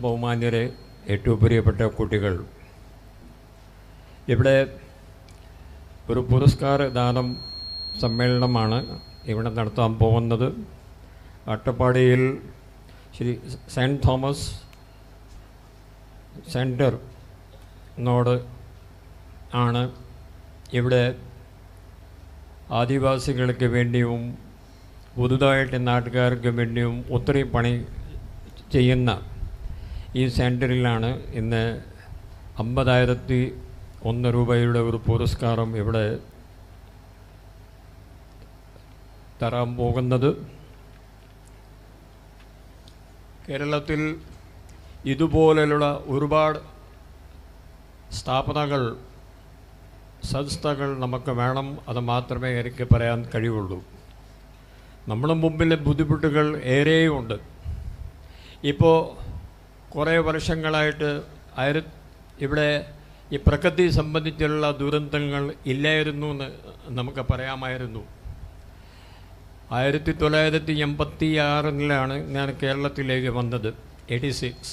ബഹുമാന്യരെ, ഏറ്റവും പ്രിയപ്പെട്ട കുട്ടികൾ, ഇവിടെ ഒരു പുരസ്കാര ദാനം സമ്മേളനമാണ് ഇവിടെ നടത്താൻ പോകുന്നത്. അട്ടപ്പാടിയിൽ ശ്രീ സെൻറ്റ് തോമസ് സെൻറ്ററിനോട് ആണ് ഇവിടെ ആദിവാസികൾക്ക് വേണ്ടിയും പുതുതായിട്ട് നാട്ടുകാർക്ക് വേണ്ടിയും ഒത്തിരി പണി ചെയ്യുന്ന ഈ സെൻറ്ററിലാണ് ഇന്ന് 50,001 രൂപയുടെ ഒരു പുരസ്കാരം ഇവിടെ തരാൻ പോകുന്നത്. കേരളത്തിൽ ഇതുപോലെയുള്ള ഒരുപാട് സ്ഥാപനങ്ങൾ, സംസ്ഥകൾ നമുക്ക് വേണം. അത് മാത്രമേ എനിക്ക് പറയാൻ കഴിയുള്ളൂ. നമ്മുടെ മുമ്പിൽ ബുദ്ധിമുട്ടുകൾ ഏറെയുണ്ട്. ഇപ്പോൾ കുറേ വർഷങ്ങളായിട്ട് ഇവിടെ ഈ പ്രകൃതി സംബന്ധിച്ചുള്ള ദുരന്തങ്ങൾ ഇല്ലായിരുന്നു എന്ന് നമുക്ക് പറയാമായിരുന്നു. 1986 ഞാൻ കേരളത്തിലേക്ക് വന്നത്, 86.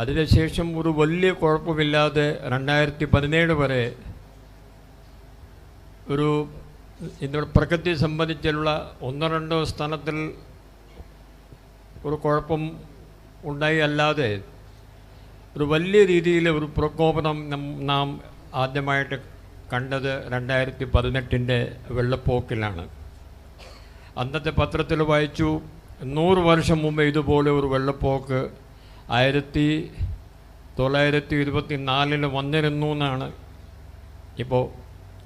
അതിനുശേഷം ഒരു വലിയ കുഴപ്പമില്ലാതെ 2017 വരെ ഒരു പ്രകൃതി സംബന്ധിച്ചുള്ള 1-2 സ്ഥാനത്തിൽ ഒരു കുഴപ്പം ഉണ്ടായി അല്ലാതെ ഒരു വലിയ രീതിയിൽ ഒരു പ്രകോപനം നാം ആദ്യമായിട്ട് കണ്ടത് 2018 വെള്ളപ്പൊക്കിലാണ്. അന്നത്തെ പത്രത്തിൽ വായിച്ചു, 100 വർഷം മുമ്പ് ഇതുപോലെ ഒരു വെള്ളപ്പൊക്ക് 1924 വന്നിരുന്നു എന്നാണ് ഇപ്പോൾ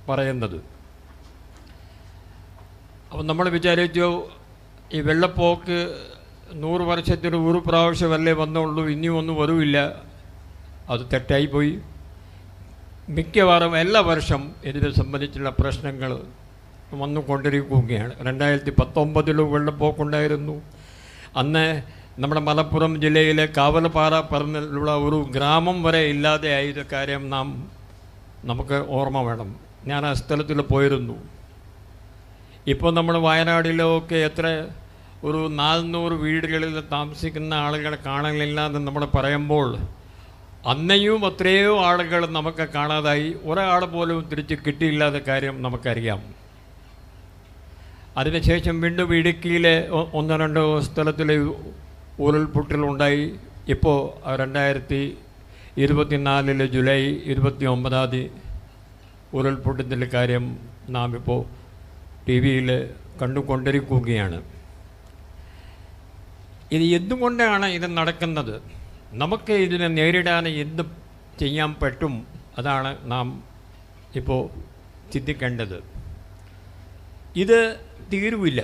പറയുന്നത്. അപ്പം നമ്മൾ വിചാരിച്ചു ഈ വെള്ളപ്പൊക്ക് 100 വർഷത്തിന് ഒരു പ്രാവശ്യമല്ലേ വന്നുള്ളൂ, ഇനിയും ഒന്നും വരില്ല. അത് തെറ്റായിപ്പോയി. മിക്കവാറും എല്ലാ വർഷം ഇതിനെ സംബന്ധിച്ചുള്ള പ്രശ്നങ്ങൾ വന്നുകൊണ്ടിരിക്കുകയാണ്. 2019 വെള്ളപ്പൊക്കുണ്ടായിരുന്നു. അന്ന് നമ്മുടെ മലപ്പുറം ജില്ലയിലെ കാവൽപ്പാറ പറഞ്ഞുള്ള ഒരു ഗ്രാമം വരെ ഇല്ലാതെ ആയ കാര്യം നമുക്ക് ഓർമ്മ വേണം. ഞാൻ ആ സ്ഥലത്തിൽ പോയിരുന്നു. ഇപ്പോൾ നമ്മൾ വയനാട്ടിലൊക്കെ ഒരു 400 വീടുകളിൽ താമസിക്കുന്ന ആളുകളെ കാണലില്ല എന്ന് നമ്മൾ പറയുമ്പോൾ, അന്നയും എത്രയോ ആളുകൾ നമുക്ക് കാണാതായി. ഒരാൾ പോലും തിരിച്ച് കിട്ടിയില്ലാത്ത കാര്യം നമുക്കറിയാം. അതിനുശേഷം വീണ്ടും ഇടുക്കിയിലെ 1-2 സ്ഥലത്തിൽ ഉരുൾപൊട്ടലുണ്ടായി. ഇപ്പോൾ 2024 ജൂലൈ 29 ഉരുൾപൊട്ടലിൻ്റെ കാര്യം നാം ഇപ്പോൾ TV-യിൽ കണ്ടുകൊണ്ടിരിക്കുകയാണ്. ഇത് എന്തുകൊണ്ടാണ് ഇത് നടക്കുന്നത്? നമുക്ക് ഇതിനെ നേരിടാൻ എന്ത് ചെയ്യാൻ പറ്റും? അതാണ് നാം ഇപ്പോൾ ചിന്തിക്കേണ്ടത്. ഇത് തീരുവില്ല.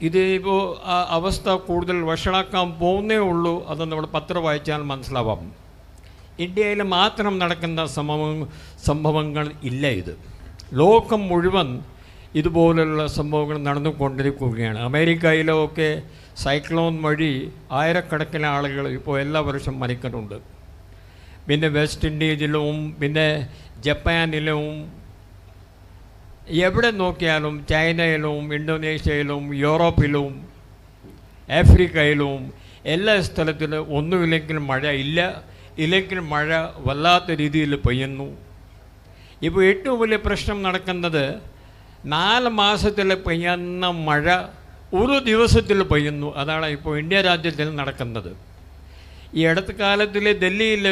ഇത് ഇപ്പോൾ ആ അവസ്ഥ കൂടുതൽ വഷളാക്കാൻ പോകുന്നേ ഉള്ളൂ. അത് നമ്മൾ പത്രം വായിച്ചാൽ മനസ്സിലാവാം. ഇന്ത്യയിൽ മാത്രം നടക്കുന്ന സംഭവങ്ങൾ ഇല്ല. ഇത് ലോകം മുഴുവൻ ഇതുപോലുള്ള സംഭവങ്ങൾ നടന്നുകൊണ്ടിരിക്കുകയാണ്. അമേരിക്കയിലൊക്കെ സൈക്ലോൺ വഴി ആയിരക്കണക്കിന് ആളുകൾ ഇപ്പോൾ എല്ലാ വർഷവും മരിക്കുന്നുണ്ട്. പിന്നെ വെസ്റ്റ് ഇൻഡീസിലും പിന്നെ ജപ്പാനിലും എവിടെ നോക്കിയാലും, ചൈനയിലും ഇന്തോനേഷ്യയിലും യൂറോപ്പിലും ആഫ്രിക്കയിലും എല്ലാ സ്ഥലത്തിലും ഒന്നുമില്ലെങ്കിൽ മഴ ഇല്ല, ഇല്ലെങ്കിൽ മഴ വല്ലാത്ത രീതിയിൽ പെയ്യുന്നു. ഇപ്പോൾ ഏറ്റവും വലിയ പ്രശ്നം നടക്കുന്നത് 4 മാസത്തിൽ പെയ്യുന്ന മഴ ഒരു ദിവസത്തിൽ പെയ്യുന്നു. അതാണ് ഇപ്പോൾ ഇന്ത്യ രാജ്യത്തിൽ നടക്കുന്നത്. ഈ അടുത്ത കാലത്തിൽ ഡൽഹിയിൽ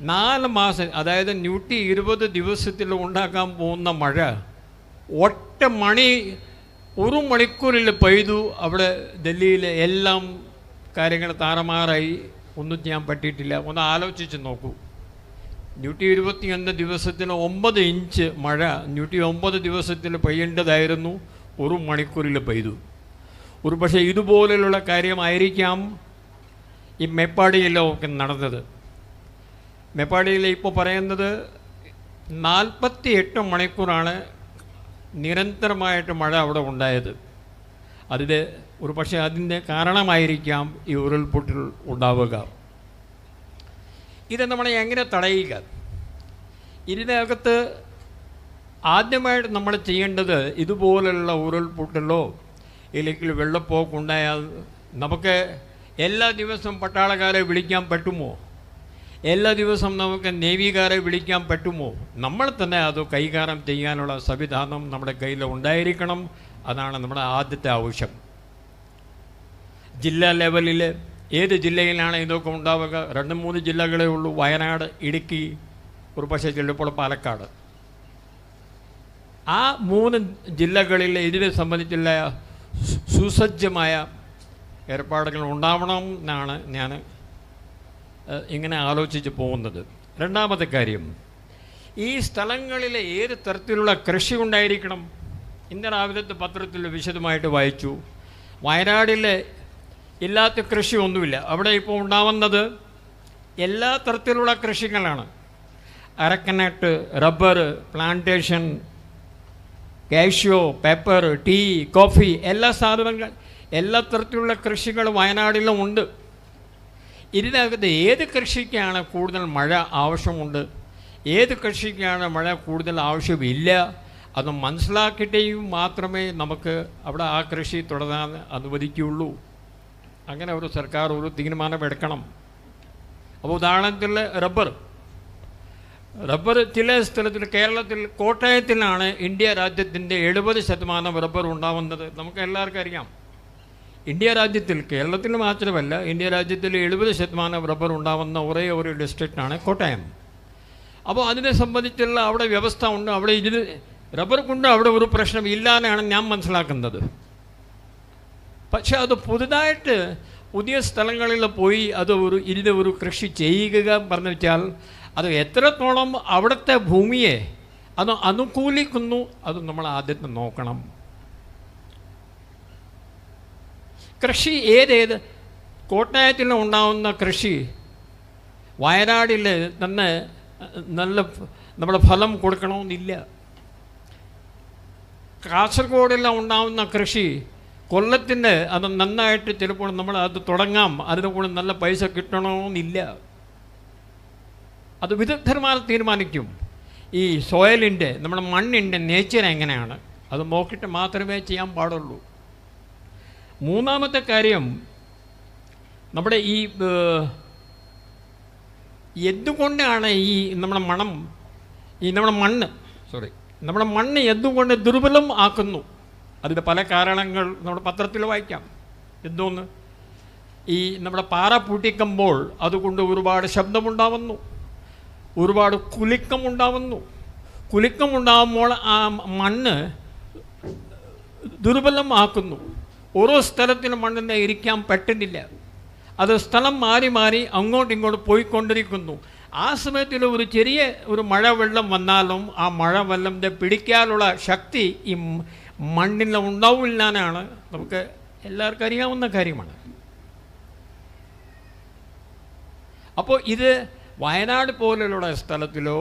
4 മാസം, അതായത് 120 ദിവസത്തിൽ ഉണ്ടാക്കാൻ പോകുന്ന മഴ ഒരു മണിക്കൂറിൽ പെയ്തു. അവിടെ ഡൽഹിയിലെ എല്ലാം കാര്യങ്ങൾ താറുമാറായി. ഒന്നും ചെയ്യാൻ പറ്റിയിട്ടില്ല. ഒന്ന് ആലോചിച്ച് നോക്കൂ. 121 ദിവസത്തിൽ 9 ഇഞ്ച് മഴ 109 ദിവസത്തിൽ പെയ്യേണ്ടതായിരുന്നു, ഒരു മണിക്കൂറിൽ പെയ്തു. ഒരു പക്ഷേ ഇതുപോലെയുള്ള കാര്യമായിരിക്കാം ഈ മേപ്പാടിയിലൊക്കെ നടന്നത്. മേപ്പാടിയിൽ ഇപ്പോൾ പറയുന്നത് 48 മണിക്കൂറാണ് നിരന്തരമായിട്ട് മഴ അവിടെ ഉണ്ടായത്. ഒരു പക്ഷേ അതിൻ്റെ കാരണമായിരിക്കാം ഈ ഉരുൾപൊട്ടൽ ഉണ്ടാവുക. ഇത് നമ്മളെ എങ്ങനെ തടയുക? ഇതിനകത്ത് ആദ്യമായിട്ട് നമ്മൾ ചെയ്യേണ്ടത്, ഇതുപോലുള്ള ഉരുൾപൊട്ടലോ ഇല്ലെങ്കിൽ വെള്ളപ്പൊക്കമുണ്ടായാൽ നമുക്ക് എല്ലാ ദിവസവും പട്ടാളക്കാരെ വിളിക്കാൻ പറ്റുമോ? എല്ലാ ദിവസവും നമുക്ക് നേവിക്കാരെ വിളിക്കാൻ പറ്റുമോ? നമ്മൾ തന്നെ അത് കൈകാര്യം ചെയ്യാനുള്ള സംവിധാനം നമ്മുടെ കയ്യിൽ ഉണ്ടായിരിക്കണം. അതാണ് നമ്മുടെ ആദ്യത്തെ ആവശ്യം. ജില്ലാ ലെവലിൽ ഏത് ജില്ലയിലാണ് ഇതൊക്കെ ഉണ്ടാവുക? 2-3 ജില്ലകളേ ഉള്ളൂ. വയനാട്, ഇടുക്കി, ഒരു പക്ഷേ ചിലപ്പോൾ പാലക്കാട്. ആ 3 ജില്ലകളിൽ ഇതിനെ സംബന്ധിച്ചുള്ള സുസജ്ജമായ ഏർപ്പാടുകൾ ഉണ്ടാവണം എന്നാണ് ഞാൻ ഇങ്ങനെ ആലോചിച്ച് പോകുന്നത്. രണ്ടാമത്തെ കാര്യം, ഈ സ്ഥലങ്ങളിൽ ഏത് തരത്തിലുള്ള കൃഷി ഉണ്ടായിരിക്കണം? ഇന്ന് രാവിലത്തെ പത്രത്തിൽ വിശദമായിട്ട് വായിച്ചു. വയനാടിൽ ഇല്ലാത്ത കൃഷി ഒന്നുമില്ല. അവിടെ ഇപ്പോൾ ഉണ്ടാവുന്നത് എല്ലാ തരത്തിലുള്ള കൃഷികളാണ്. Arecanut, rubber, plantation, cashew, pepper, tea, coffee, എല്ലാ സാധനങ്ങൾ, എല്ലാ തരത്തിലുള്ള കൃഷികൾ വയനാടിലും ഉണ്ട്. ഇതിനകത്ത് ഏത് കൃഷിക്കാണ് കൂടുതൽ മഴ ആവശ്യമുണ്ട്, ഏത് കൃഷിക്കാണ് മഴ കൂടുതൽ ആവശ്യമില്ല, അത് മനസ്സിലാക്കിയിട്ടേയും മാത്രമേ നമുക്ക് അവിടെ ആ കൃഷി തുടരാൻ അനുവദിക്കുകയുള്ളൂ. അങ്ങനെ ഒരു സർക്കാർ ഒരു തീരുമാനമെടുക്കണം. അപ്പോൾ ഉദാഹരണത്തിൽ റബ്ബർ ചില സ്ഥലത്തിൽ, കേരളത്തിൽ കോട്ടയത്തിലാണ് ഇന്ത്യ രാജ്യത്തിൻ്റെ 70% റബ്ബർ ഉണ്ടാവുന്നത്. നമുക്ക് എല്ലാവർക്കും അറിയാം. ഇന്ത്യ രാജ്യത്തിൽ, കേരളത്തിൽ മാത്രമല്ല, ഇന്ത്യ രാജ്യത്തിൽ 70% റബ്ബർ ഉണ്ടാവുന്ന ഒരേ ഒരു ഡിസ്ട്രിക്റ്റാണ് കോട്ടയം. അപ്പോൾ അതിനെ സംബന്ധിച്ചുള്ള അവിടെ വ്യവസ്ഥ ഉണ്ട്. അവിടെ ഇതിന് റബ്ബർ കൊണ്ട് അവിടെ ഒരു പ്രശ്നം ഇല്ലാന്നാണ് ഞാൻ മനസ്സിലാക്കുന്നത്. പക്ഷെ അത് പുതിയ സ്ഥലങ്ങളിൽ പോയി ഇതിന് ഒരു കൃഷി ചെയ്യുക പറഞ്ഞു വെച്ചാൽ അത് എത്രത്തോളം അവിടുത്തെ ഭൂമിയെ അത് അനുകൂലിക്കുന്നു, അത് നമ്മൾ ആദ്യം നോക്കണം. കൃഷി ഏതേത് കോട്ടയത്തിൽ ഉണ്ടാകുന്ന കൃഷി വയനാടിൽ തന്നെ നമ്മുടെ ഫലം കൊടുക്കണമെന്നില്ല. കാസർഗോഡെല്ലാം ഉണ്ടാകുന്ന കൃഷി കൊല്ലത്തിന് അത് നന്നായിട്ട് ചിലപ്പോൾ നമ്മൾ അത് തുടങ്ങാം, അതിനെ കൂടെ നല്ല പൈസ കിട്ടണമെന്നില്ല. അത് വിദഗ്ധന്മാർ തീരുമാനിക്കും. ഈ സോയിലിൻ്റെ, നമ്മുടെ മണ്ണിൻ്റെ നേച്ചർ എങ്ങനെയാണ് അത് നോക്കിയിട്ട് മാത്രമേ ചെയ്യാൻ പാടുള്ളൂ. മൂന്നാമത്തെ കാര്യം, നമ്മുടെ എന്തുകൊണ്ടാണ് നമ്മുടെ മണ്ണ് എന്തുകൊണ്ട് ദുർബലം ആക്കുന്നു? അതിൻ്റെ പല കാരണങ്ങൾ നമ്മുടെ പത്രത്തിൽ വായിക്കാം. എന്തോന്ന്, നമ്മുടെ പാറ പൊട്ടിക്കുമ്പോൾ അതുകൊണ്ട് ഒരുപാട് ശബ്ദമുണ്ടാവുന്നു, ഒരുപാട് കുലുക്കമുണ്ടാകുമ്പോൾ ആ മണ്ണ് ദുർബലമാക്കുന്നു. ഓരോ സ്ഥലത്തിനും മണ്ണിനെ ഇരിക്കാൻ പറ്റുന്നില്ല. അത് സ്ഥലം മാറി അങ്ങോട്ടിങ്ങോട്ട് പോയിക്കൊണ്ടിരിക്കുന്നു. ആ സമയത്തിൽ ഒരു ചെറിയ മഴവെള്ളം വന്നാലും ആ മഴവെള്ളത്തെ പിടിക്കാനുള്ള ശക്തി ഈ മണ്ണിൽ ഉണ്ടാവില്ലാന്നാണ് നമുക്ക് എല്ലാവർക്കും അറിയാവുന്ന കാര്യമാണ്. അപ്പോൾ ഇത് വയനാട് പോലുള്ള സ്ഥലത്തിലോ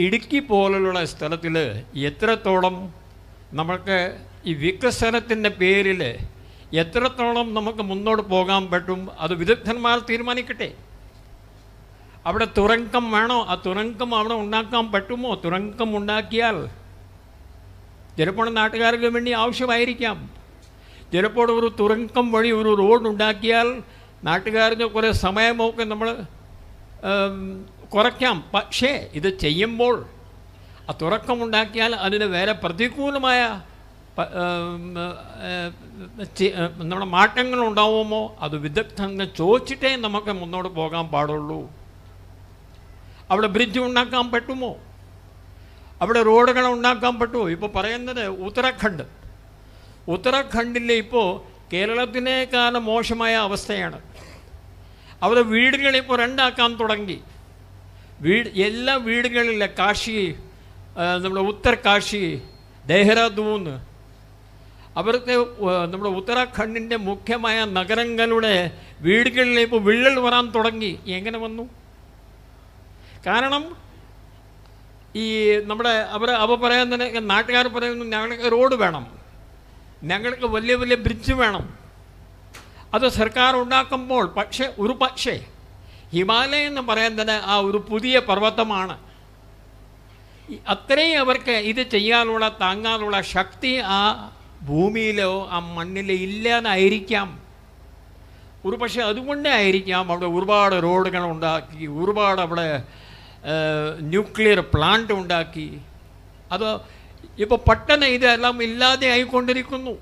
ഇടുക്കി പോലുള്ള സ്ഥലത്തിൽ എത്രത്തോളം നമുക്ക് ഈ വികസനത്തിൻ്റെ പേരിൽ എത്രത്തോളം നമുക്ക് മുന്നോട്ട് പോകാൻ പറ്റും, അത് വിദഗ്ധന്മാർ തീരുമാനിക്കട്ടെ. അവിടെ തുരങ്കം വേണോ? ആ തുരങ്കം അവിടെ ഉണ്ടാക്കാൻ പറ്റുമോ? തുരങ്കം ഉണ്ടാക്കിയാൽ ചിലപ്പോൾ നാട്ടുകാർക്ക് വേണ്ടി ആവശ്യമായിരിക്കാം. ചിലപ്പോൾ ഒരു തുരങ്കം വഴി ഒരു റോഡ് ഉണ്ടാക്കിയാൽ നാട്ടുകാർക്ക് കുറേ സമയമൊക്കെ നമ്മൾ കുറയ്ക്കാം. പക്ഷേ ഇത് ചെയ്യുമ്പോൾ ആ തുറക്കമുണ്ടാക്കിയാൽ അതിന് വേറെ പ്രതികൂലമായ നമ്മുടെ മാറ്റങ്ങൾ ഉണ്ടാവുമോ? അത് വിദഗ്ധനെ ചോദിച്ചിട്ടേ നമുക്ക് മുന്നോട്ട് പോകാൻ പാടുള്ളൂ. അവിടെ ബ്രിഡ്ജ് ഉണ്ടാക്കാൻ പറ്റുമോ? അവിടെ റോഡുകൾ ഉണ്ടാക്കാൻ പറ്റുമോ? ഇപ്പോൾ പറയുന്നത് ഉത്തരാഖണ്ഡിൽ ഇപ്പോൾ കേരളത്തിനേക്കാളും മോശമായ അവസ്ഥയാണ്. അവിടെ വീടുകളിപ്പോൾ 2 ആക്കാൻ തുടങ്ങി. എല്ലാ വീടുകളിലെ കാശി, നമ്മുടെ ഉത്തർകാശി, ദെഹ്റാദൂൻ, അവർക്ക് നമ്മുടെ ഉത്തരാഖണ്ഡിൻ്റെ മുഖ്യമായ നഗരങ്ങളുടെ വീടുകളിൽ ഇപ്പോൾ വിള്ളൽ വരാൻ തുടങ്ങി. എങ്ങനെ വന്നു? കാരണം അവർ പറയുന്നത്, നാട്ടുകാർ പറയുന്നു, ഞങ്ങൾക്ക് റോഡ് വേണം, ഞങ്ങൾക്ക് വലിയ വലിയ ബ്രിഡ്ജ് വേണം. അത് സർക്കാർ ഉണ്ടാക്കുമ്പോൾ പക്ഷേ ഹിമാലയം എന്ന് പറയുന്നത് ആ ഒരു പുതിയ പർവ്വതമാണ്. അത്രയും അവർക്ക് ഇത് ചെയ്യാനുള്ള, താങ്ങാനുള്ള ശക്തി ആ ഭൂമിയിലോ ആ മണ്ണിലോ ഇല്ലാന്നായിരിക്കാം. ഒരു പക്ഷേ അതുകൊണ്ടേ ആയിരിക്കാം അവിടെ ഒരുപാട് റോഡുകൾ ഉണ്ടാക്കി, ഒരുപാട് അവിടെ ന്യൂക്ലിയർ പ്ലാന്റ് ഉണ്ടാക്കി. അത് ഇപ്പോൾ പെട്ടെന്ന് ഇതെല്ലാം ഇല്ലാതെ ആയിക്കൊണ്ടിരിക്കുന്നു.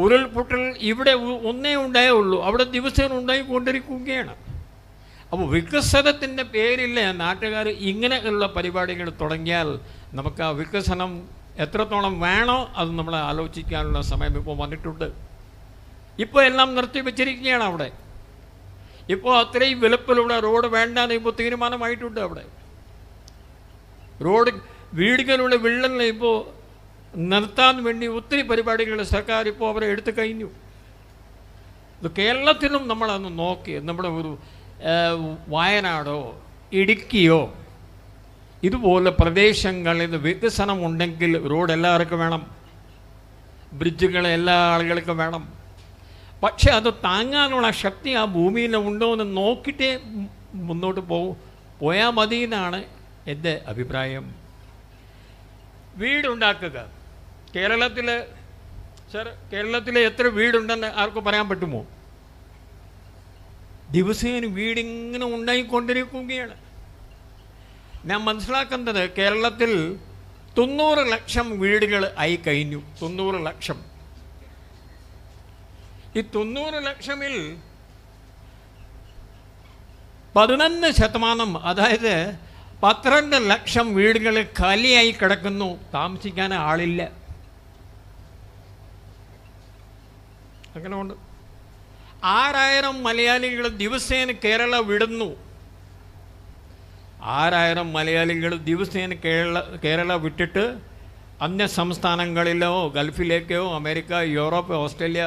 ഉരുൾപൊട്ടൽ ഇവിടെ ഒന്നേ ഉണ്ടായേ ഉള്ളൂ, അവിടെ ദിവസേന ഉണ്ടായിക്കൊണ്ടിരിക്കുകയാണ്. അപ്പോൾ വികസനത്തിൻ്റെ പേരിൽ നാട്ടുകാർ ഇങ്ങനെയുള്ള പരിപാടികൾ തുടങ്ങിയാൽ നമുക്ക് ആ വികസനം എത്രത്തോളം വേണോ അത് നമ്മൾ ആലോചിക്കാനുള്ള സമയം ഇപ്പോൾ വന്നിട്ടുണ്ട്. ഇപ്പോൾ എല്ലാം നിർത്തിവെച്ചിരിക്കുകയാണ് അവിടെ. ഇപ്പോൾ അത്രയും വലുപ്പമുള്ള റോഡ് വേണ്ടാന്ന് ഇപ്പോൾ തീരുമാനമായിട്ടുണ്ട്. അവിടെ റോഡ് വീടുകളുടെ വിള്ളലിനെ ഇപ്പോൾ നിർത്താൻ വേണ്ടി ഒത്തിരി പരിപാടികൾ സർക്കാർ ഇപ്പോൾ അവരെ എടുത്തു കഴിഞ്ഞു. ഇത് കേരളത്തിലും നമ്മളതൊന്ന് നോക്കി, നമ്മുടെ ഒരു വയനാടോ ഇടുക്കിയോ ഇതുപോലെ പ്രദേശങ്ങളിൽ വികസനം ഉണ്ടെങ്കിൽ റോഡ് എല്ലാവർക്കും വേണം, ബ്രിഡ്ജുകൾ എല്ലാ ആളുകൾക്കും വേണം. പക്ഷെ അത് താങ്ങാനുള്ള ശക്തി ആ ഭൂമിയിൽ ഉണ്ടോ എന്ന് നോക്കിയിട്ടേ മുന്നോട്ട് പോയാൽ മതി എന്നാണ് എൻ്റെ അഭിപ്രായം. വീടുണ്ടാക്കുക, കേരളത്തിൽ എത്ര വീടുണ്ടെന്ന് ആർക്കും പറയാൻ പറ്റുമോ? ദിവസേന വീടിങ്ങനെ ഉണ്ടായിക്കൊണ്ടിരിക്കുകയാണ്. ഞാൻ മനസ്സിലാക്കുന്നത് കേരളത്തിൽ 90 ലക്ഷം വീടുകൾ ആയി കഴിഞ്ഞു. 90 ലക്ഷം. ഈ 90 ലക്ഷമിൽ 11%, അതായത് 12 ലക്ഷം വീടുകൾ ഖാലിയായി കിടക്കുന്നു, താമസിക്കാൻ ആളില്ല. അങ്ങനെ ഉണ്ട്. 6000 മലയാളികൾ ദിവസേന കേരള വിടുന്നു. 6000 മലയാളികൾ ദിവസേന കേരള വിട്ടിട്ട് അന്യ സംസ്ഥാനങ്ങളിലോ ഗൾഫിലേക്കോ അമേരിക്ക, യൂറോപ്പ്, ഓസ്ട്രേലിയ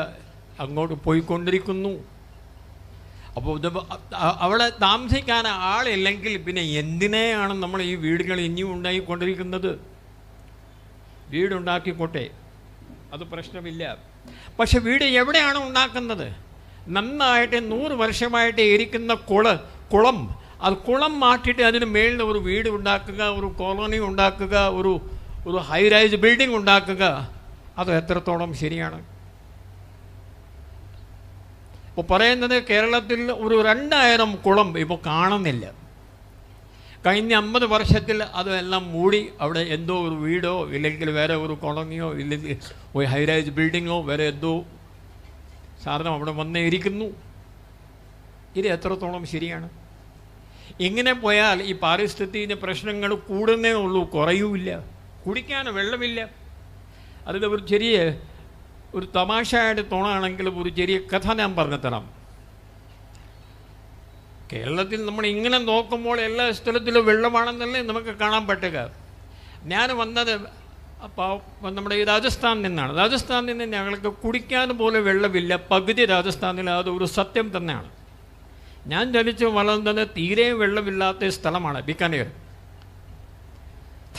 അങ്ങോട്ട് പോയിക്കൊണ്ടിരിക്കുന്നു. അപ്പോൾ അവിടെ താമസിക്കാൻ ആളില്ലെങ്കിൽ പിന്നെ എന്തിനെയാണ് നമ്മൾ ഈ വീടുകൾ ഇനിയും ഉണ്ടായിക്കൊണ്ടിരിക്കുന്നത്? വീടുണ്ടാക്കിക്കോട്ടെ, അത് പ്രശ്നമില്ല. പക്ഷെ വീട് എവിടെയാണ് ഉണ്ടാക്കുന്നത്? നന്നായിട്ട് 100 വർഷമായിട്ട് ഇരിക്കുന്ന കുളം, അത് കുളം മാറ്റിയിട്ട് അതിന് മേളിൽ ഒരു വീട് ഉണ്ടാക്കുക, ഒരു കോളനി ഉണ്ടാക്കുക, ഒരു ഹൈ റൈസ് ബിൽഡിംഗ് ഉണ്ടാക്കുക, അത് എത്രത്തോളം ശരിയാണ്? ഇപ്പോൾ പറയുന്നത് കേരളത്തിൽ ഒരു 2000 കുളം ഇപ്പോൾ കാണുന്നില്ല. കഴിഞ്ഞ 50 വർഷത്തിൽ അതെല്ലാം മൂടി അവിടെ എന്തോ ഒരു വീടോ ഇല്ലെങ്കിൽ വേറെ ഒരു കോളനിയോ ഇല്ലെങ്കിൽ ഒരു ഹൈ റൈസ് ബിൽഡിങ്ങോ വേറെ എന്തോ സാധനം അവിടെ വന്നേ ഇരിക്കുന്നു. ഇത് എത്രത്തോളം ശരിയാണ്? ഇങ്ങനെ പോയാൽ ഈ പാരിസ്ഥിതിക പ്രശ്നങ്ങൾ കൂടുന്നേ ഉള്ളൂ, കുറയൂല്ല. കുടിക്കാൻ വെള്ളമില്ല. അതിൽ ഒരു തമാശയായിട്ട് തോന്നുകയാണെങ്കിലും ഒരു ചെറിയ കഥ ഞാൻ പറഞ്ഞു തരാം. കേരളത്തിൽ നമ്മൾ ഇങ്ങനെ നോക്കുമ്പോൾ എല്ലാ സ്ഥലത്തിലും വെള്ളമാണെന്നല്ലേ നമുക്ക് കാണാൻ പറ്റുക. ഞാൻ വന്നത് അപ്പോൾ നമ്മുടെ ഈ രാജസ്ഥാനിൽ നിന്നാണ്. രാജസ്ഥാനിൽ നിന്ന് ഞങ്ങൾക്ക് കുടിക്കാൻ പോലും വെള്ളമില്ല. പകുതി രാജസ്ഥാനിൽ അത് ഒരു സത്യം തന്നെയാണ്. ഞാൻ ജനിച്ച് വളർന്നത് തീരെ വെള്ളമില്ലാത്ത സ്ഥലമാണ് ബിക്കാനേർ.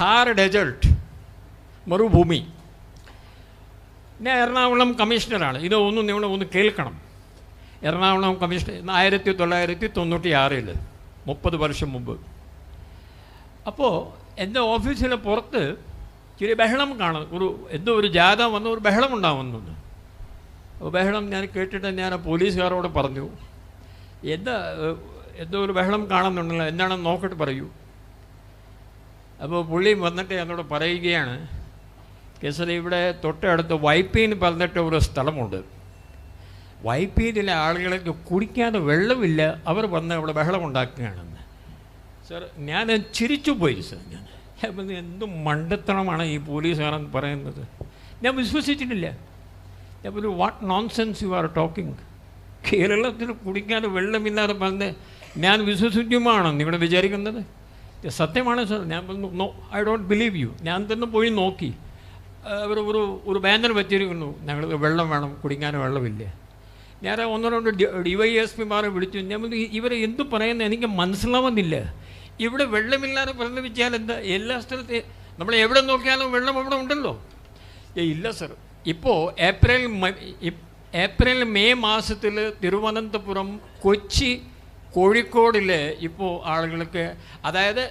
ഥാർ ഡെസേർട്ട്, മരുഭൂമി. ഞാൻ എറണാകുളം കമ്മീഷണറാണ്. ഇതൊന്നും നിങ്ങൾ കേൾക്കണം. എറണാകുളം കമ്മീഷണർ 1996, 30 വർഷം മുമ്പ്. അപ്പോൾ എൻ്റെ ഓഫീസിന് പുറത്ത് ചെറിയ ബഹളം കാണും. എന്തോ ഒരു ജാഥ വന്ന് ഒരു ബഹളം ഉണ്ടാവുന്നുണ്ട്. അപ്പോൾ ബഹളം ഞാൻ കേട്ടിട്ട് ഞാൻ പോലീസുകാരോട് പറഞ്ഞു, എന്തോ ഒരു ബഹളം കാണുന്നുണ്ടല്ലോ, എന്താണെന്ന് നോക്കിയിട്ട് പറയൂ. അപ്പോൾ പുള്ളി വന്നിട്ട് എന്നോട് പറയുകയാണ്, കേസരി ഇവിടെ തൊട്ടടുത്ത് വൈപ്പീൻ പറഞ്ഞിട്ട് ഒരു സ്ഥലമുണ്ട്. വൈപ്പീനിലെ ആളുകൾക്ക് കുടിക്കാതെ വെള്ളമില്ല, അവർ വന്ന് അവിടെ ബഹളം ഉണ്ടാക്കുകയാണെന്ന്. സാർ ഞാൻ ചിരിച്ചു പോയി. സാർ ഞാൻ എന്ത് മണ്ടത്തരമാണ് ഈ പോലീസുകാരൻ പറയുന്നത്. ഞാൻ വിശ്വസിച്ചിട്ടില്ല. ഞാൻ ഒരു what nonsense you are talking. കേരളത്തിൽ കുടിക്കാതെ വെള്ളമില്ലാതെ പറഞ്ഞ് ഞാൻ വിശ്വസിക്കുമാണോ നിങ്ങളുടെ വിചാരിക്കുന്നത്? സത്യമാണ് സാർ. ഞാൻ no, I don't believe you. ഞാൻ തന്നെ പോയി നോക്കി. അവർ ഒരു ബാനർ വെച്ചിരിക്കുന്നു, ഞങ്ങൾക്ക് വെള്ളം വേണം, കുടിക്കാൻ വെള്ളമില്ല. ഞാൻ 1-2 DYSPമാരെ വിളിച്ചു. ഞാൻ ഇവരെ എന്തു പറയുന്നത് എനിക്ക് മനസ്സിലാവുന്നില്ല. ഇവിടെ വെള്ളമില്ലാതെ പറഞ്ഞു വെച്ചാൽ എന്താ? എല്ലാ സ്ഥലത്തെ നമ്മൾ എവിടെ നോക്കിയാലും വെള്ളം അവിടെ ഉണ്ടല്ലോ. ഇല്ല സർ. ഇപ്പോൾ ഏപ്രിൽ മെയ് മാസത്തിൽ തിരുവനന്തപുരം, കൊച്ചി, കോഴിക്കോടിൽ ഇപ്പോൾ ആളുകൾക്ക്, അതായത്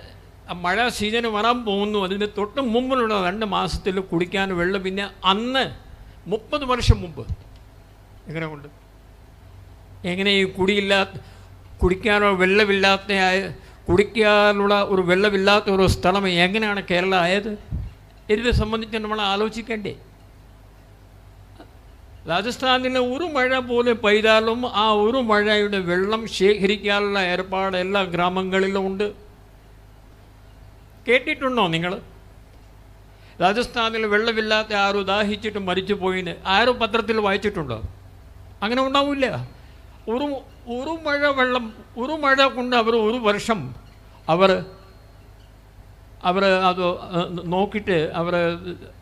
മഴ സീസൺ വരാൻ പോകുന്നു, അതിന് തൊട്ട് മുമ്പിലുള്ള 2 മാസത്തിൽ കുടിക്കാൻ വെള്ളം. പിന്നെ അന്ന് 30 വർഷം മുമ്പ് എങ്ങനെ കൊണ്ട്? എങ്ങനെ ഈ കുടിക്കാനുള്ള ഒരു വെള്ളമില്ലാത്ത ഒരു സ്ഥലം എങ്ങനെയാണ് കേരളം ആയത്? ഇതിനെ സംബന്ധിച്ച് നമ്മൾ ആലോചിക്കേണ്ടേ? രാജസ്ഥാനിലെ ഒരു മഴ പോലെ പെയ്താലും ആ ഒരു മഴയുടെ വെള്ളം ശേഖരിക്കാനുള്ള ഏർപ്പാട് എല്ലാ ഗ്രാമങ്ങളിലും ഉണ്ട്. കേട്ടിട്ടുണ്ടോ നിങ്ങൾ? രാജസ്ഥാനിൽ വെള്ളമില്ലാത്ത ആരും ദാഹിച്ചിട്ട് മരിച്ചു പോയിന് ആരും പത്രത്തിൽ വായിച്ചിട്ടുണ്ടോ? അങ്ങനെ ഉണ്ടാവില്ല. ഒരു മഴ കൊണ്ട് അവർ ഒരു വർഷം അവർ അത് നോക്കിയിട്ട്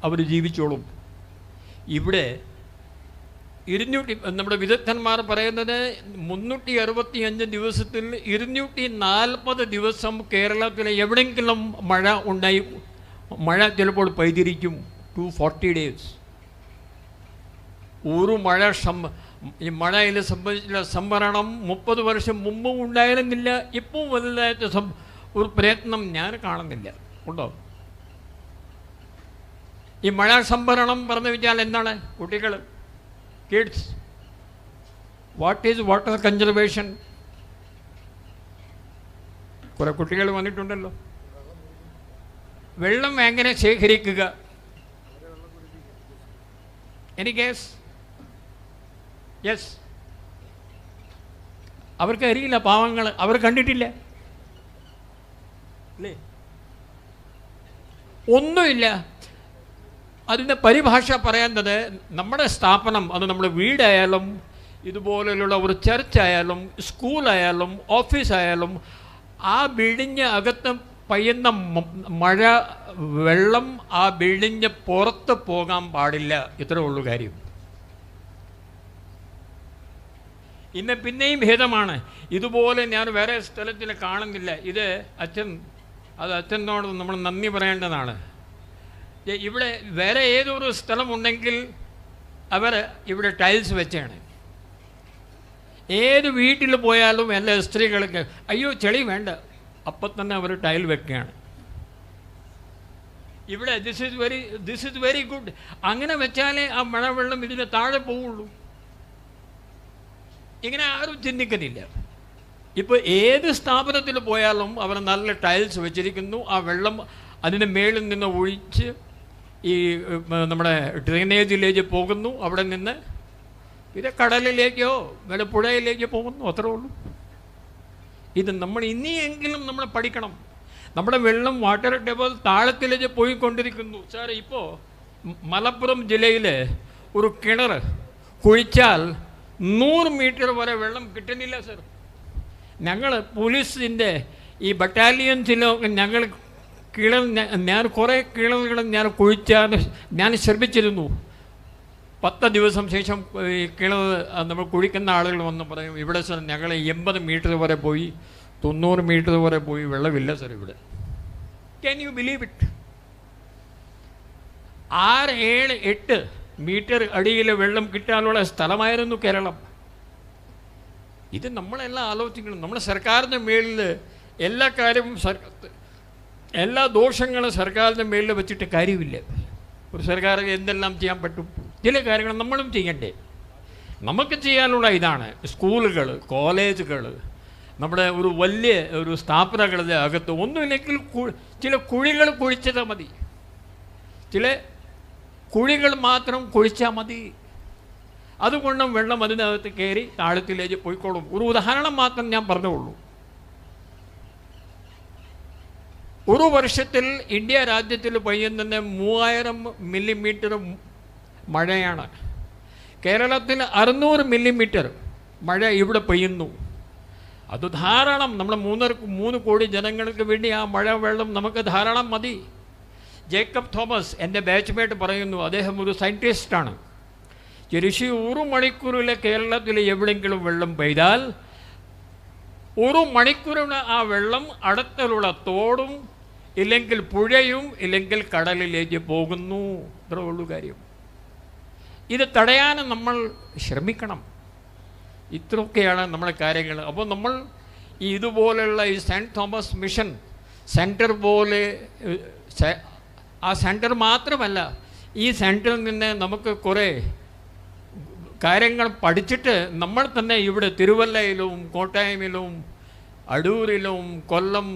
അവർ ജീവിച്ചോളും. ഇവിടെ നമ്മുടെ വിദഗ്ധന്മാർ പറയുന്നത് 365 ദിവസത്തിൽ 240 ദിവസം കേരളത്തിൽ എവിടെയെങ്കിലും മഴ ചിലപ്പോൾ പെയ്തിരിക്കും. 240 days. ഒരു ഈ മഴയിൽ സംബന്ധിച്ചുള്ള സംവരണം 30 വർഷം മുമ്പും ഉണ്ടായിരുന്നില്ല. ഇപ്പോൾ വലുതായിട്ട് ഒരു പ്രയത്നം ഞാൻ കാണുന്നില്ല. ഉണ്ടോ? ഈ മഴ സംഭരണം പറഞ്ഞു വെച്ചാൽ എന്താണ്? കുട്ടികൾ, kids, what is water conservation? കുറെ കുട്ടികൾ വന്നിട്ടുണ്ടല്ലോ. വെള്ളം എങ്ങനെ ശേഖരിക്കുക? Any guys? യെസ്. അവർക്ക് അറിയില്ല, പാവങ്ങൾ, അവർ കണ്ടിട്ടില്ല അല്ലേ? ഒന്നുമില്ല. അതിൻ്റെ പരിഭാഷ പറയുന്നത് നമ്മുടെ സ്ഥാപനം, അത് നമ്മുടെ വീടായാലും ഇതുപോലെയുള്ള ഒരു ചർച്ചായാലും സ്കൂളായാലും ഓഫീസായാലും ആ ബിൽഡിങ് അകത്ത് പെയ്യുന്ന മഴ വെള്ളം ആ ബിൽഡിങ് പുറത്ത് പോകാൻ പാടില്ല. ഇത്രേ ഉള്ളൂ കാര്യം. ഇന്ന് പിന്നെയും ഭേദമാണ്. ഇതുപോലെ ഞാൻ വേറെ സ്ഥലത്തിൽ കാണുന്നില്ല. ഇത് അച്ഛനോട് നമ്മൾ നന്ദി പറയേണ്ടതാണ്. ഇവിടെ വേറെ ഏതൊരു സ്ഥലമുണ്ടെങ്കിൽ അവർ ഇവിടെ ടൈൽസ് വെച്ചാണ്. ഏത് വീട്ടിൽ പോയാലും എല്ലാ സ്ത്രീകൾക്ക് അയ്യോ ചെളി വേണ്ട, അപ്പം തന്നെ അവർ ടൈൽ വെക്കുകയാണ്. ഇവിടെ ദിസ് ഈസ് വെരി ഗുഡ്. അങ്ങനെ വെച്ചാലേ ആ മഴവെള്ളം ഇതിന് താഴെ പോവുള്ളൂ. ഇങ്ങനെ ആരും ചിന്തിക്കുന്നില്ല. ഇപ്പോൾ ഏത് സ്ഥാപനത്തിൽ പോയാലും അവർ നല്ല ടൈൽസ് വെച്ചിരിക്കുന്നു. ആ വെള്ളം അതിന് മേളിൽ നിന്ന് ഒഴിച്ച് ഈ നമ്മുടെ ഡ്രെയിനേജിലേക്ക് പോകുന്നു. അവിടെ നിന്ന് ഇത് കടലിലേക്കോ വല്ല പുഴയിലേക്കോ പോകുന്നു. അത്രേ ഉള്ളൂ. ഇത് നമ്മൾ ഇനിയെങ്കിലും നമ്മൾ പഠിക്കണം. നമ്മുടെ വെള്ളം വാട്ടർ ടെബിൾ താഴത്തിലേക്ക് പോയിക്കൊണ്ടിരിക്കുന്നു. സാർ, ഇപ്പോൾ മലപ്പുറം ജില്ലയിൽ ഒരു കിണർ കുഴിച്ചാൽ 100 മീറ്റർ വരെ വെള്ളം കിട്ടുന്നില്ല സർ. ഞങ്ങൾ പോലീസിൻ്റെ ഈ ബറ്റാലിയൻസിലൊക്കെ ഞങ്ങൾ ഞാൻ കുറേ കിണറുകൾ ഞാൻ കുഴിച്ചാൽ ഞാൻ ശ്രമിച്ചിരുന്നു. 10 ദിവസം ശേഷം ഈ കിണർ നമ്മൾ കുഴിക്കുന്ന ആളുകൾ വന്ന് പറയും ഇവിടെ സർ ഞങ്ങൾ 80 മീറ്റർ വരെ പോയി, 90 മീറ്റർ വരെ പോയി, വെള്ളമില്ല സർ ഇവിടെ. Can you believe it? 6, 7, 8 meter അടിയിൽ വെള്ളം കിട്ടാനുള്ള സ്ഥലമായിരുന്നു കേരളം. ഇത് നമ്മളെല്ലാം ആലോചിക്കണം. നമ്മുടെ സർക്കാരിൻ്റെ മേളിൽ എല്ലാ കാര്യവും എല്ലാ ദോഷങ്ങളും സർക്കാരിൻ്റെ മേളിൽ വെച്ചിട്ട് കാര്യമില്ല. ഒരു സർക്കാർ എന്തെല്ലാം ചെയ്യാൻ പറ്റും? ചില കാര്യങ്ങൾ നമ്മളും ചെയ്യണ്ടേ? നമുക്ക് ചെയ്യാനുള്ള ഇതാണ് സ്കൂളുകൾ, കോളേജുകൾ, നമ്മുടെ ഒരു വലിയ ഒരു സ്ഥാപനങ്ങളുടെ അകത്ത് ഒന്നുമില്ലെങ്കിൽ ചില കുഴികൾ കുഴിച്ചാൽ മതി. ചില കുഴികൾ മാത്രം കുഴിച്ചാൽ മതി. അതുകൊണ്ടും വെള്ളം അതിനകത്ത് കയറി താഴത്തിലേക്ക് പോയിക്കോളും. ഒരു ഉദാഹരണം മാത്രം ഞാൻ പറഞ്ഞുള്ളൂ. ഒരു വർഷത്തിൽ ഇന്ത്യ രാജ്യത്തിൽ പെയ്യുന്നത് 3000 മില്ലിമീറ്റർ മഴയാണ്. കേരളത്തിൽ 600 മില്ലിമീറ്റർ മഴ ഇവിടെ പെയ്യുന്നു. അത് ധാരാളം. നമ്മൾ 3 കോടി ജനങ്ങൾക്ക് വേണ്ടി ആ മഴ വെള്ളം നമുക്ക് ധാരാളം മതി. ജേക്കബ് തോമസ് എൻ്റെ ബാച്ച്മേറ്റ് പറയുന്നു, അദ്ദേഹം ഒരു സയൻറ്റിസ്റ്റാണ്. ശരിശി 1 മണിക്കൂറിൽ കേരളത്തിൽ എവിടെയെങ്കിലും വെള്ളം പെയ്താൽ 1 മണിക്കൂറിന് ആ വെള്ളം അടുത്തുള്ള തോടും ഇല്ലെങ്കിൽ പുഴയും ഇല്ലെങ്കിൽ കടലിലേക്ക് പോകുന്നു. ഇത്രേ ഉള്ളൂ കാര്യം. ഇത് തടയാൻ നമ്മൾ ശ്രമിക്കണം. ഇത്രയൊക്കെയാണ് നമ്മുടെ കാര്യങ്ങൾ. അപ്പോൾ നമ്മൾ ഇതുപോലെയുള്ള ഈ സെൻറ്റ് തോമസ് മിഷൻ സെൻറ്റർ പോലെ ആ സെൻറ്റർ മാത്രമല്ല, ഈ സെൻറ്ററിൽ നിന്ന് നമുക്ക് കുറേ കാര്യങ്ങൾ പഠിച്ചിട്ട് നമ്മൾ തന്നെ ഇവിടെ തിരുവല്ലയിലും കോട്ടയമിലും അടൂരിലും കൊല്ലം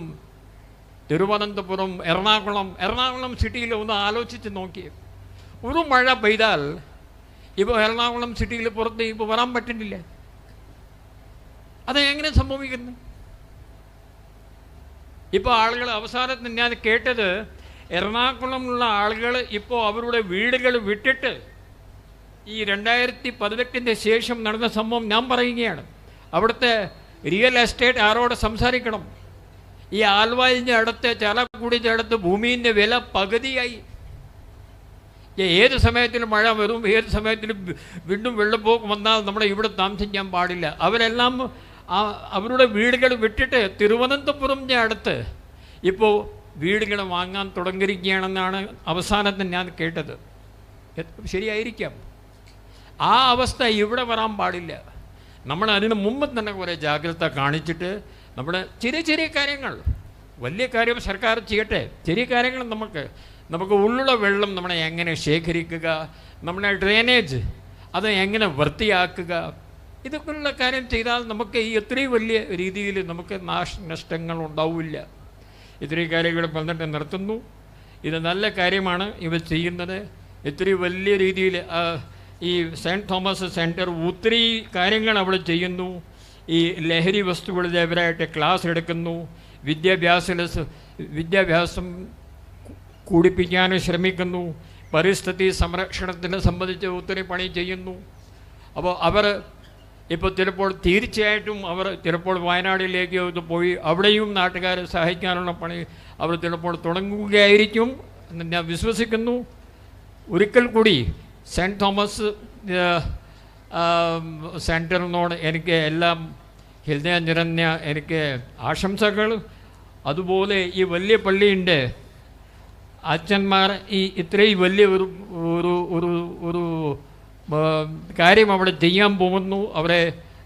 തിരുവനന്തപുരം എറണാകുളം സിറ്റിയിൽ ഒന്ന് ആലോചിച്ച് നോക്കിയേ. ഒരു മഴ പെയ്താൽ ഇപ്പോൾ എറണാകുളം സിറ്റിയിൽ പുറത്ത് ഇപ്പോൾ വരാൻ പറ്റുന്നില്ല. അതെങ്ങനെ സംഭവിക്കുന്നു? ഇപ്പോൾ ആളുകൾ അവസാനത്തിൽ ഞാൻ കേട്ടത് എറണാകുളമുള്ള ആളുകൾ ഇപ്പോൾ അവരുടെ വീടുകൾ വിട്ടിട്ട് ഈ 2018 ശേഷം നടന്ന സംഭവം ഞാൻ പറയുകയാണ്. അവിടുത്തെ റിയൽ എസ്റ്റേറ്റ് ആരോട് സംസാരിക്കണം? ഈ ആൽവായിൻ്റെ അടുത്ത് ചാലക്കുടിൻ്റെ അടുത്ത് ഭൂമിൻ്റെ വില പകുതിയായി. ഏത് സമയത്തിലും മഴ വരും, ഏത് സമയത്തിലും വീണ്ടും വെള്ളപ്പൊക്കം വന്നാൽ നമ്മുടെ ഇവിടെ താമസിക്കാൻ പാടില്ല. അവരെല്ലാം അവരുടെ വീടുകൾ വിട്ടിട്ട് തിരുവനന്തപുരത്തിൻ്റെ അടുത്ത് ഇപ്പോൾ വീടുകൾ വാങ്ങാൻ തുടങ്ങിയിരിക്കുകയാണെന്നാണ് അവസാനത്തിൽ ഞാൻ കേട്ടത്. ശരിയായിരിക്കാം. ആ അവസ്ഥ ഇവിടെ വരാൻ പാടില്ല. നമ്മൾ അതിന് മുമ്പ് തന്നെ കുറേ ജാഗ്രത കാണിച്ചിട്ട് നമ്മുടെ ചെറിയ ചെറിയ കാര്യങ്ങൾ, വലിയ കാര്യം സർക്കാർ ചെയ്യട്ടെ, ചെറിയ കാര്യങ്ങൾ നമുക്ക് ഉള്ള വെള്ളം നമ്മളെ എങ്ങനെ ശേഖരിക്കുക, നമ്മുടെ ഡ്രെയിനേജ് അത് എങ്ങനെ വൃത്തിയാക്കുക, ഇതൊക്കെയുള്ള കാര്യം ചെയ്താൽ നമുക്ക് ഈ എത്രയും വലിയ രീതിയിൽ നമുക്ക് നഷ്ടങ്ങൾ ഉണ്ടാവില്ല. ഇത്രയും കാര്യങ്ങൾ പറഞ്ഞിട്ട് നിർത്തുന്നു. ഇത് നല്ല കാര്യമാണ് ഇവർ ചെയ്യുന്നത്. ഇത്രയും വലിയ രീതിയിൽ ഈ സെൻറ്റ് തോമസ് സെൻറ്റർ ഒത്തിരി കാര്യങ്ങൾ അവിടെ ചെയ്യുന്നു. ഈ ലഹരി വസ്തുക്കളെതിരായിട്ട് ക്ലാസ് എടുക്കുന്നു, വിദ്യാഭ്യാസം കൂടിപ്പിക്കാൻ ശ്രമിക്കുന്നു, പരിസ്ഥിതി സംരക്ഷണത്തിനെ സംബന്ധിച്ച് ഒത്തിരി പണി ചെയ്യുന്നു. അപ്പോൾ അവർ ഇപ്പോൾ ചിലപ്പോൾ തീർച്ചയായിട്ടും അവർ ചിലപ്പോൾ വയനാട്ടിലേക്ക് പോയി അവിടെയും നാട്ടുകാരെ സഹായിക്കാനുള്ള പണി അവർ ചിലപ്പോൾ തുടങ്ങുകയായിരിക്കും എന്ന് ഞാൻ വിശ്വസിക്കുന്നു. ഒരിക്കൽ കൂടി സെൻറ്റ് തോമസ് സെൻറ്ററിനോട് എനിക്ക് എല്ലാം ഹൃദയം നിറഞ്ഞ എനിക്ക് ആശംസകൾ. അതുപോലെ ഈ വലിയ പള്ളിയുടെ അച്ഛന്മാർ ഈ ഇത്രയും വലിയ ഒരു കാര്യം അവിടെ ചെയ്യാൻ പോകുന്നു. അവരെ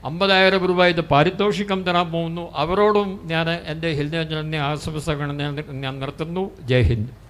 50,000 രൂപ ഇത് പാരിതോഷികം തരാൻ പോകുന്നു. അവരോടും ഞാൻ എൻ്റെ ഹൃദയം നിറഞ്ഞ ആശംസകൾ ഞാൻ നിർത്തുന്നു. ജയ് ഹിന്ദ്.